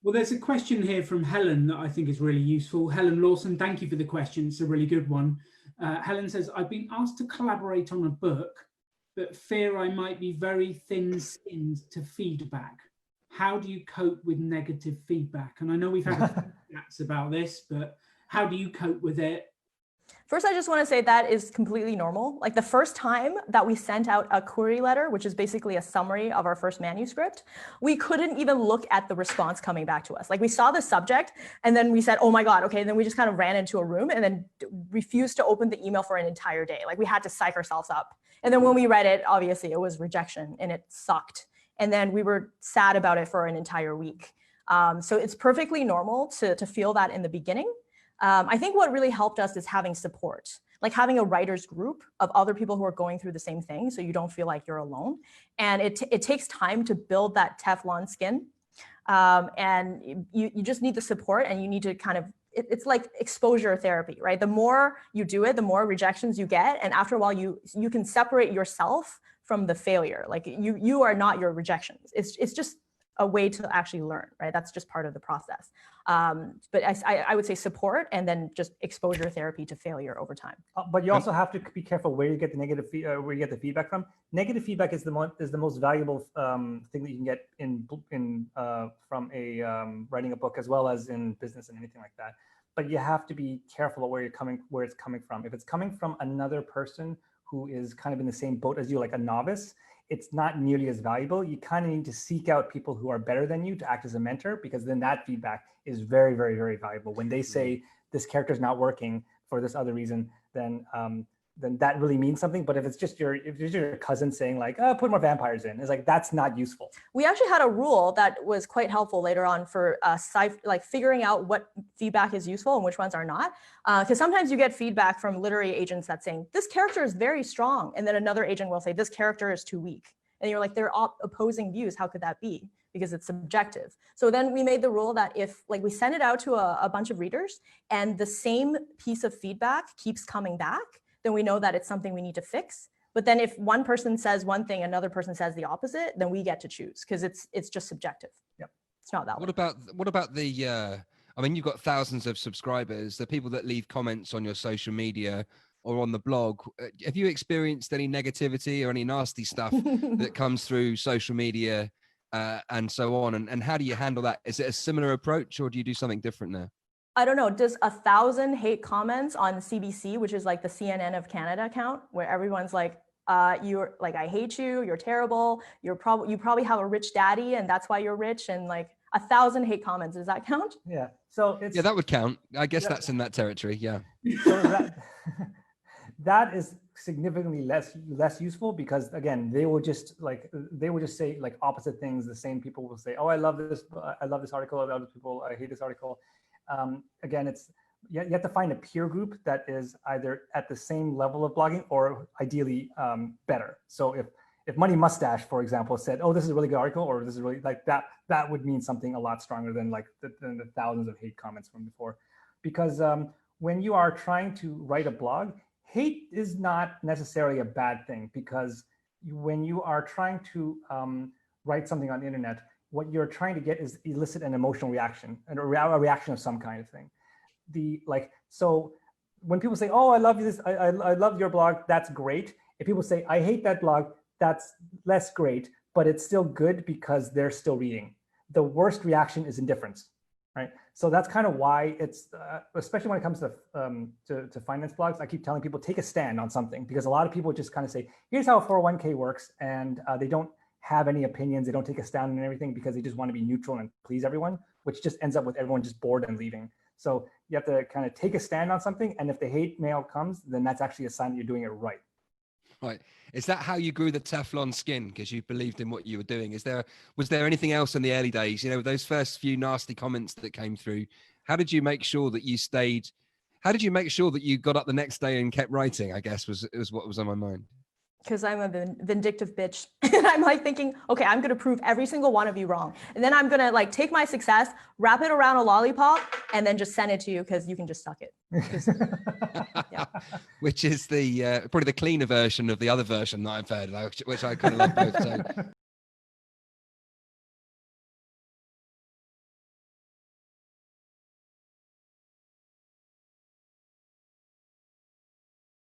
Well, there's a question here from Helen that I think is really useful. Helen Lawson, thank you for the question. It's a really good one. Helen says, I've been asked to collaborate on a book, but fear I might be very thin-skinned to feedback. How do you cope with negative feedback? And I know we've had a few chats about this, but how do you cope with it? First, I just want to say that is completely normal. Like the first time that we sent out a query letter, which is basically a summary of our first manuscript, we couldn't even look at the response coming back to us. Like we saw the subject and then we said, oh my God, okay. And then we just kind of ran into a room and then refused to open the email for an entire day. Like we had to psych ourselves up. And then when we read it, obviously it was rejection and it sucked. And then we were sad about it for an entire week. So it's perfectly normal to feel that in the beginning. I think what really helped us is having support, like having a writer's group of other people who are going through the same thing so you don't feel like you're alone. And it takes time to build that Teflon skin. And you just need the support and you need to kind of, it's like exposure therapy, right? The more you do it, the more rejections you get. And after a while, you can separate yourself from the failure. Like you are not your rejections. It's just a way to actually learn, right? That's just part of the process. But I would say support and then just exposure therapy to failure over time. But you also have to be careful where you get the negative, where you get the feedback from. Negative feedback is the most valuable thing that you can get from writing a book, as well as in business and anything like that. But you have to be careful of where it's coming from. If it's coming from another person who is kind of in the same boat as you, like a novice, it's not nearly as valuable. You kind of need to seek out people who are better than you to act as a mentor, because then that feedback is very, very, very valuable. When they say this character is not working for this other reason, then that really means something. But if it's just your cousin saying like, oh, put more vampires in, it's like, that's not useful. We actually had a rule that was quite helpful later on for like figuring out what feedback is useful and which ones are not. Because sometimes you get feedback from literary agents that's saying, this character is very strong. And then another agent will say, this character is too weak. And you're like, they're all opposing views. How could that be? Because it's subjective. So then we made the rule that if like we send it out to a bunch of readers and the same piece of feedback keeps coming back, then we know that it's something we need to fix. But then if one person says one thing, another person says the opposite, then we get to choose, because it's just subjective. Yep. It's not valid. What about the, I mean, you've got thousands of subscribers, the people that leave comments on your social media or on the blog. Have you experienced any negativity or any nasty stuff that comes through social media and so on? And how do you handle that? Is it a similar approach, or do you do something different there? I don't know, does 1,000 hate comments on CBC, which is like the CNN of Canada account, where everyone's like, you're like, I hate you, you're terrible, you probably have a rich daddy and that's why you're rich, and like 1,000 hate comments, does that count? Yeah, so it's, yeah, that would count. I guess that's in that territory, yeah. So that is significantly less useful, because again, they will just say like opposite things. The same people will say, oh, I love this article, other people, I hate this article. Again, you have to find a peer group that is either at the same level of blogging or ideally better. So if Money Mustache, for example, said, oh, this is a really good article, or this is really like that would mean something a lot stronger than like the thousands of hate comments from before. Because when you are trying to write a blog, hate is not necessarily a bad thing, because when you are trying to write something on the internet, what you're trying to get is elicit an emotional reaction, and a reaction of some kind of thing. So when people say, oh, I love this, I love your blog, that's great. If people say, I hate that blog, that's less great, but it's still good because they're still reading. The worst reaction is indifference, right? So that's kind of why it's, especially when it comes to finance blogs, I keep telling people, take a stand on something, because a lot of people just kind of say, here's how a 401k works, and they don't have any opinions, they don't take a stand on everything because they just want to be neutral and please everyone, which just ends up with everyone just bored and leaving. So you have to kind of take a stand on something, and if the hate mail comes, then that's actually a sign that you're doing it right. Right. Is that how you grew the Teflon skin? Because you believed in what you were doing? Was there anything else in the early days? You know, those first few nasty comments that came through, how did you make sure that you stayed? How did you make sure that you got up the next day and kept writing, I guess was what was on my mind. Because I'm a vindictive bitch. And I'm like thinking, okay, I'm gonna prove every single one of you wrong. And then I'm gonna like take my success, wrap it around a lollipop, and then just send it to you, because you can just suck it. Yeah. Which is the probably the cleaner version of the other version that I've heard, which I kind of love both. So